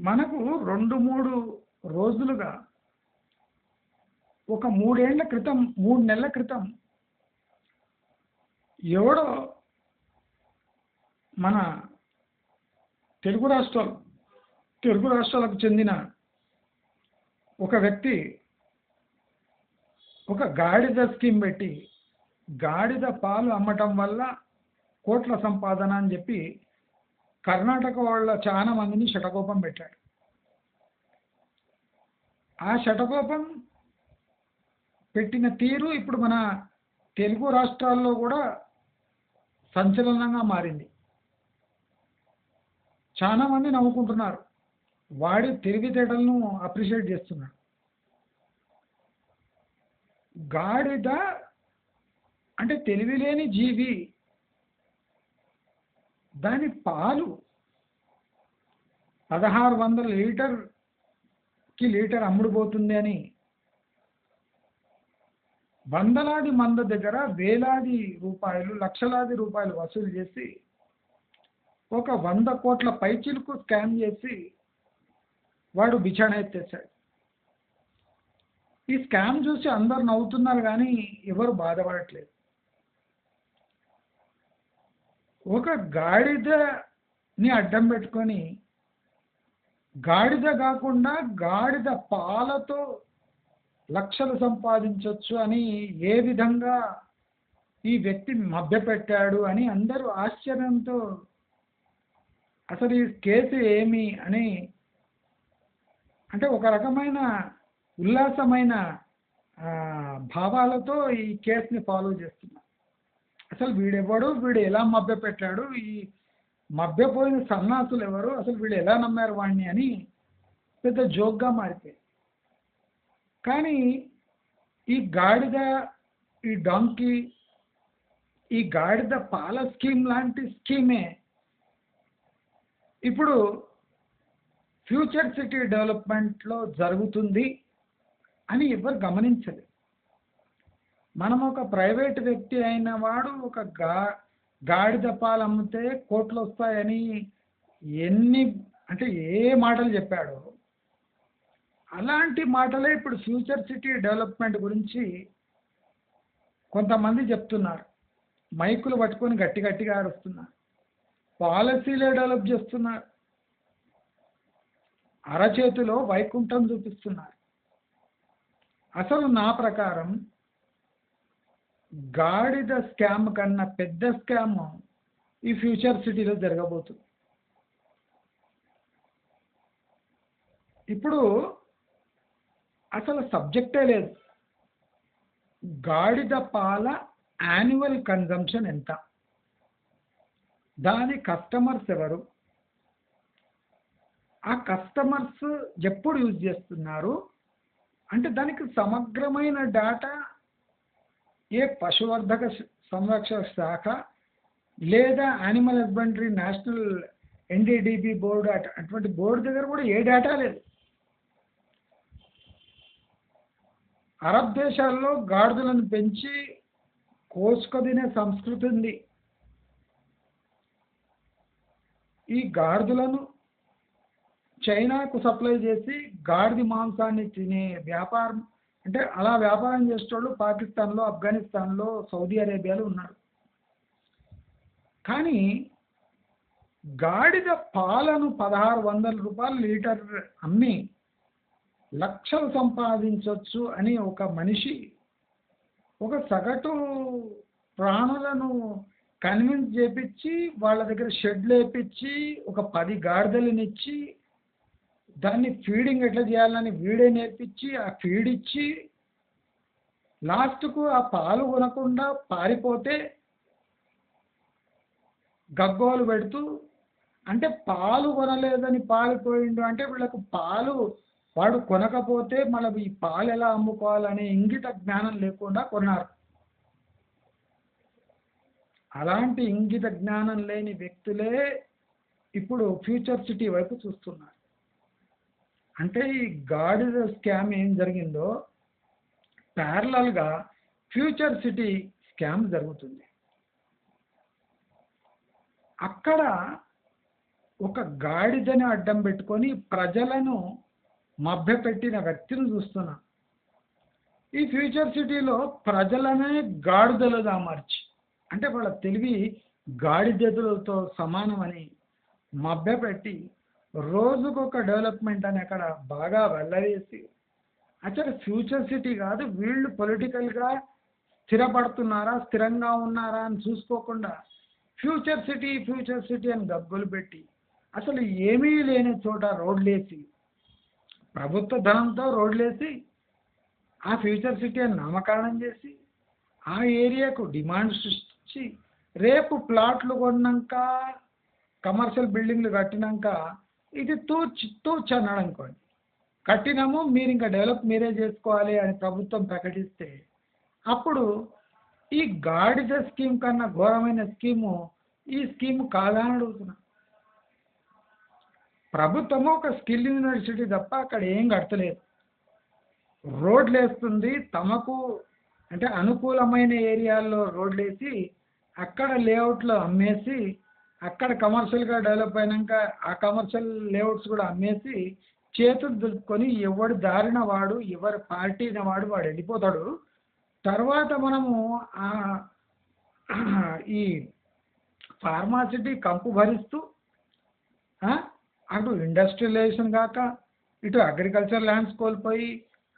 మనకు 2, 3 రోజులుగా ఒక 3 ఏళ్ల క్రితం 3 నెలల క్రితం ఎవడో మన తెలుగు రాష్ట్రాలు తెలుగు రాష్ట్రాలకు చెందిన ఒక వ్యక్తి ఒక గాడిద స్కీమ్ పెట్టి గాడిద పాలు అమ్మటం వల్ల కోట్ల సంపాదన అని చెప్పి కర్ణాటక వాళ్ళ చాలా మందిని శటకోపం పెట్టాడు. ఆ శటకోపం పెట్టిన తీరు ఇప్పుడు మన తెలుగు రాష్ట్రాల్లో కూడా సంచలనంగా మారింది. చాలా మంది నవ్వుకుంటున్నారు, వాడి తెలివితేటలను అప్రిషియేట్ చేస్తున్నాడు. గాడిద అంటే తెలివిలేని జీవి, దాని పాలు 1600 లీటర్ అమ్ముడుపోతుంది అని వందలాది మంది దగ్గర వేలాది రూపాయలు లక్షలాది రూపాయలు వసూలు చేసి ఒక 100 కోట్ల పైచిలకు స్కామ్ చేసి వాడు బిచాణ ఎత్తేసాడు. ఈ స్కామ్ చూసి అందరు నవ్వుతున్నారు కానీ ఎవరు బాధపడట్లేదు. ఒక గాడిదని అడ్డం పెట్టుకొని గాడిద కాకుండా గాడిద పాలతో లక్షలు సంపాదించవచ్చు అని ఏ విధంగా ఈ వ్యక్తి మభ్యపెట్టాడు అని అందరూ ఆశ్చర్యంతో అసలు ఈ కేసు ఏమి అని అంటే ఒక రకమైన ఉల్లాసమైన భావాలతో ఈ కేసుని ఫాలో చేస్తున్నారు. అసలు వీడెవడు, వీడు ఎలా మభ్యపెట్టాడు, ఈ మభ్యపోయిన సన్నాసులు ఎవరు, అసలు వీళ్ళు ఎలా నమ్మారు వాడిని అని పెద్ద జోక్గా మారిపోయింది. కానీ ఈ గాడిద, ఈ డాంకీ, ఈ గాడిద పాల స్కీమ్ లాంటి స్కీమే ఇప్పుడు ఫ్యూచర్ సిటీ డెవలప్మెంట్లో జరుగుతుంది అని ఎవరు గమనించలేదు. మనం ఒక ప్రైవేట్ వ్యక్తి అయిన వాడు ఒక గాడిద పాలు అమ్మితే కోట్లు వస్తాయని ఎన్ని అంటే ఏ మాటలు చెప్పాడో అలాంటి మాటలే ఇప్పుడు ఫ్యూచర్ సిటీ డెవలప్మెంట్ గురించి కొంతమంది చెప్తున్నారు. మైకులు పట్టుకొని గట్టి గట్టిగా అరుస్తున్నారు, పాలసీలే డెవలప్ చేస్తున్నారు, అరచేతిలో వైకుంఠం చూపిస్తున్నారు. అసలు నా ప్రకారం గాడిద స్కామ్ కన్నా పెద్ద స్కామ్ ఈ ఫ్యూచర్ సిటీలో జరగబోతుంది. ఇప్పుడు అసలు సబ్జెక్టే లేదు. గాడిద పాల యాన్యువల్ కన్జంప్షన్ ఎంత, దాని కస్టమర్స్ ఎవరు, ఆ కస్టమర్స్ ఎప్పుడు యూజ్ చేస్తున్నారు అంటే దానికి సమగ్రమైన డేటా ఏ పశువర్ధక సంరక్షణ శాఖ లేదా animal husbandry national NDDB board అటువంటి బోర్డు దగ్గర కూడా ఏ డేటా లేదు. అరబ్ దేశాల్లో గాడిదలను పెంచి కోసుకొని సంస్కృతి ఉంది. ఈ గాడిదలను చైనాకు సప్లై చేసి గాడిద మాంసాన్ని తినే వ్యాపారం అంటే అలా వ్యాపారం చేసేటోళ్ళు పాకిస్తాన్లో, ఆఫ్ఘనిస్తాన్లో, సౌదీ అరేబియాలో ఉన్నారు. కానీ గాడిద పాలను 1600 రూపాయలు లీటర్ అమ్మి లక్షలు సంపాదించవచ్చు అని ఒక మనిషి ఒక సగటు ప్రాణులను కన్విన్స్ చేపించి వాళ్ళ దగ్గర షెడ్లు వేపించి ఒక 10 గాడిదలనిచ్చి దాన్ని ఫీడింగ్ ఎట్లా చేయాలని వీడే నేర్పించి ఆ ఫీడ్ ఇచ్చి లాస్ట్కు ఆ పాలు కొనకుండా పారిపోతే గగ్గోలు పెడుతూ అంటే పాలు కొనలేదని పారిపోయిండు అంటే వీళ్ళకు పాలు వాడు కొనకపోతే మళ్ళీ ఈ పాలు ఎలా అమ్ముకోవాలనే ఇంగిత జ్ఞానం లేకుండా కొన్నారు. అలాంటి ఇంగిత జ్ఞానం లేని వ్యక్తులే ఇప్పుడు ఫ్యూచర్ సిటీ వైపు చూస్తున్నారు. అంటే ఈ గాడిద స్కామ్ ఏం జరిగిందో ప్యారలల్గా ఫ్యూచర్ సిటీ స్కామ్ జరుగుతుంది. అక్కడ ఒక గాడిదని అడ్డం పెట్టుకొని ప్రజలను మభ్యపెట్టిన వ్యక్తిని చూస్తున్నా. ఈ ఫ్యూచర్ సిటీలో ప్రజలనే గాడిదలుగా మార్చి, అంటే వాళ్ళ తెలివి గాడిదలతో సమానమని మభ్యపెట్టి రోజుకొక డెవలప్మెంట్ అని అక్కడ బాగా వెళ్ళవేసి, అసలు ఫ్యూచర్ సిటీ కాదు, వీళ్ళు పొలిటికల్గా స్థిరపడుతున్నారా స్థిరంగా ఉన్నారా అని చూసుకోకుండా ఫ్యూచర్ సిటీ అని గగ్గోలు పెట్టి అసలు ఏమీ లేని చోట రోడ్లేసి, ప్రభుత్వ ధనంతో రోడ్లేసి ఆ ఫ్యూచర్ సిటీ అని నామకరణం చేసి ఆ ఏరియాకు డిమాండ్ సృష్టించి రేపు ప్లాట్లు కొన్నాక కమర్షియల్ బిల్డింగ్లు కట్టినాక ఇది తూచ్ అన్నాడు అనుకోండి, కట్టినాము మీరు ఇంకా డెవలప్ మీరే చేసుకోవాలి అని ప్రభుత్వం ప్రకటిస్తే అప్పుడు ఈ గాడిద స్కీమ్ కన్నా ఘోరమైన స్కీము ఈ స్కీము కాదా అని అడుగుతున్నా. ప్రభుత్వము ఒక స్కిల్ యూనివర్సిటీ తప్ప అక్కడ ఏం కడతలేదు, రోడ్లు వేస్తుంది తమకు అంటే అనుకూలమైన ఏరియాల్లో రోడ్లు వేసి అక్కడ లేఅవుట్లో అమ్మేసి అక్కడ కమర్షియల్గా డెవలప్ అయినాక ఆ కమర్షియల్ లేఅవుట్స్ కూడా అమ్మేసి చేతులు దులుపుకొని ఎవడి దారిన వాడు ఎవరి పార్టీన వాడు వెళ్ళిపోతాడు. తర్వాత మనము ఈ ఫార్మాసిటీ కంపు భరిస్తూ అటు ఇండస్ట్రియలైజేషన్ కాక ఇటు అగ్రికల్చర్ ల్యాండ్స్ కోల్పోయి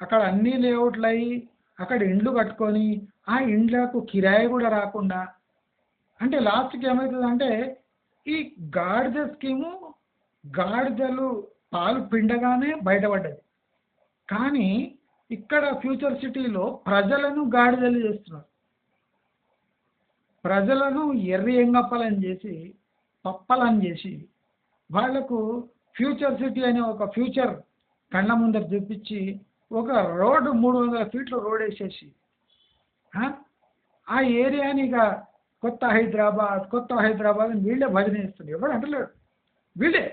అక్కడ అన్ని లేఅవుట్లు అయ్యి అక్కడ ఇండ్లు కట్టుకొని ఆ ఇండ్లకు కిరాయి కూడా రాకుండా, అంటే లాస్ట్కి ఏమవుతుందంటే ఈ గాడిద స్కీము గాడిదలు పాలు పిండగానే బయటపడ్డది. కానీ ఇక్కడ ఫ్యూచర్ సిటీలో ప్రజలను గాడిదలు చేస్తున్నారు, ప్రజలను ఎర్రి ఎంగప్పలని చేసి పప్పలని చేసి వాళ్లకు ఫ్యూచర్ సిటీ అనే ఒక ఫ్యూచర్ కళ్ళ ముందర చూపించి ఒక రోడ్డు 300 ఫీట్లు రోడ్ వేసేసి ఆ ఏరియాని ఇక కొత్త హైదరాబాద్ అని వీళ్ళే భజన చేస్తుంది. ఎవడు అంటలేడు, వీళ్ళే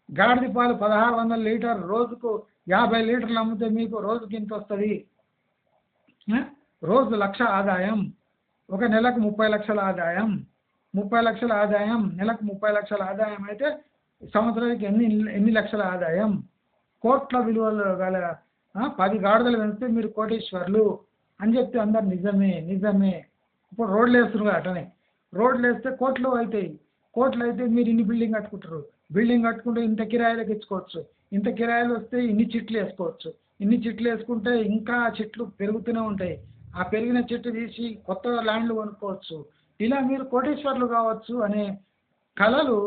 గాడిద పాలు 1600 లీటర్ రోజుకు 50 లీటర్లు అమ్మితే మీకు రోజుకి ఇంత వస్తుంది, రోజు 1,00,000 ఆదాయం, ఒక నెలకు 30 లక్షల ఆదాయం, 30 లక్షల ఆదాయం, నెలకు 30 లక్షల ఆదాయం అయితే సంవత్సరానికి ఎన్ని లక్షల ఆదాయం, కోట్ల విలువలు గల 10 గాడిదలు పెంచితే మీరు కోటీశ్వర్లు అని చెప్తే అందరు నిజమే. ఇప్పుడు రోడ్లు వేస్తున్నారు అటనే, రోడ్లు వేస్తే కోట్లు అవుతాయి, కోట్లు అయితే మీరు ఇన్ని బిల్డింగ్ కట్టుకుంటారు, బిల్డింగ్ కట్టుకుంటే ఇంత కిరాయిలకు ఇచ్చుకోవచ్చు, ఇంత కిరాయిలు వస్తే ఇన్ని చిట్లు వేసుకోవచ్చు, ఇన్ని చిట్లు వేసుకుంటే ఇంకా చెట్లు పెరుగుతూనే ఉంటాయి, ఆ పెరిగిన చెట్టు తీసి కొత్త ల్యాండ్లు కొనుక్కోవచ్చు, ఇలా మీరు కోటీశ్వర్లు కావచ్చు అనే కళలు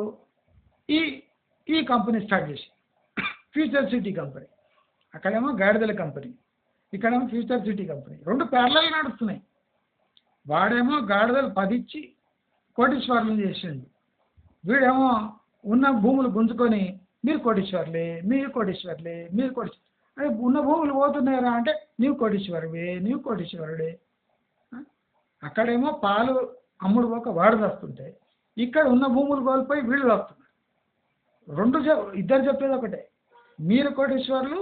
ఈ కంపెనీ స్టార్ట్ చేసి ఫ్యూచర్ సిటీ కంపెనీ. అక్కడేమో గాడిదల కంపెనీ, ఇక్కడేమో ఫ్యూచర్ సిటీ కంపెనీ, రెండు ప్యారలల్ నడుస్తున్నాయి. వాడేమో గాడిదలు 10 ఇచ్చి కోటీశ్వర్లు చేసిండు, వీడేమో ఉన్న భూములు గుంజుకొని మీరు కోటీశ్వర్లే అదే ఉన్న భూములు పోతున్నాయరా అంటే నీవు కోటీశ్వరుడే. అక్కడేమో పాలు అమ్ముడు పోక వాడు వస్తుంటే ఇక్కడ ఉన్న భూములు కోల్పోయి వీళ్ళు వస్తున్నారు. ఇద్దరు చెప్పేది ఒకటే, మీరు కోటీశ్వర్లు.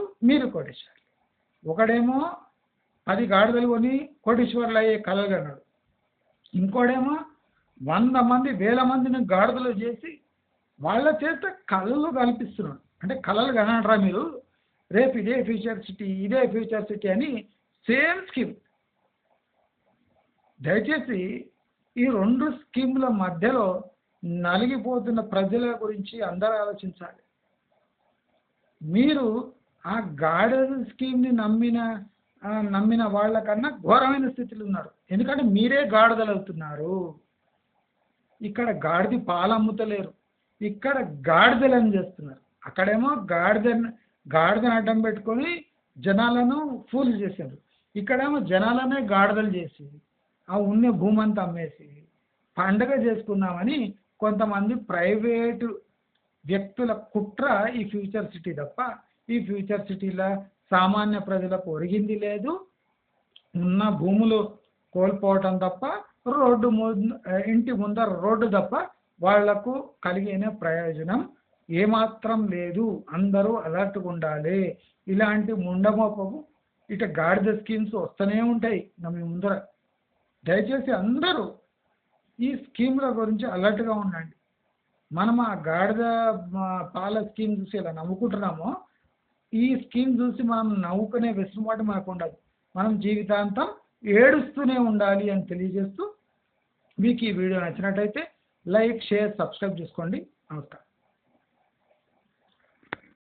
ఒకడేమో 10 గాడిదలు కొని కోటీశ్వర్లు అయ్యే కలలు అన్నాడు, ఇంకోడేమో 100 మంది 1000 మందిని గాడిదలు చేసి వాళ్ళ చేత కళలు కల్పిస్తున్నాడు. అంటే కళలు కనడరా మీరు, రేపు ఇదే ఫ్యూచర్ సిటీ అని సేమ్ స్కీమ్. దయచేసి ఈ 2 స్కీముల మధ్యలో నలిగిపోతున్న ప్రజల గురించి అందరూ ఆలోచించాలి. మీరు ఆ గాడిద స్కీమ్ని నమ్మిన వాళ్ళకన్నా ఘోరమైన స్థితిలో ఉన్నారు. ఎందుకంటే మీరే గాడిదలు అవుతున్నారు. ఇక్కడ గాడిద పాలు అమ్ముతలేరు, ఇక్కడ గాడిదలను చేస్తున్నారు. అక్కడేమో గాడిదను అడ్డం పెట్టుకొని జనాలను ఫూల్ చేశారు, ఇక్కడేమో జనాలనే గాడిదలు చేసి ఆ ఉన్న భూమి అంతా అమ్మేసి పండగ చేసుకుందామని కొంతమంది ప్రైవేటు వ్యక్తుల కుట్ర ఈ ఫ్యూచర్ సిటీ తప్ప ఈ ఫ్యూచర్ సిటీలో సామాన్య ప్రజలకు ఒరిగింది లేదు. ఉన్న భూములు కోల్పోవటం తప్ప ఇంటి ముందర రోడ్డు తప్ప వాళ్లకు కలిగిన ప్రయోజనం ఏమాత్రం లేదు. అందరూ అలర్ట్గా ఉండాలి. ఇలాంటి ముండమోపకు ఇట గాడిద స్కీమ్స్ వస్తూనే ఉంటాయి మీ ముందర. దయచేసి అందరూ ఈ స్కీముల గురించి అలర్ట్గా ఉండండి. మనం ఆ గాడిద పాల స్కీమ్ చూసి ఇలా నవ్వుకుంటున్నామో, ఈ స్కీమ్ చూసి మనం నవ్వుకునే వెసులుబాటు మనకు ఉండదు. మనం జీవితాంతం ఏడుస్తూనే ఉండాలి అని తెలియజేస్తూ, మీకు ఈ వీడియో నచ్చినట్టయితే లైక్, షేర్, సబ్స్క్రైబ్ చేసుకోండి. నమస్కారం.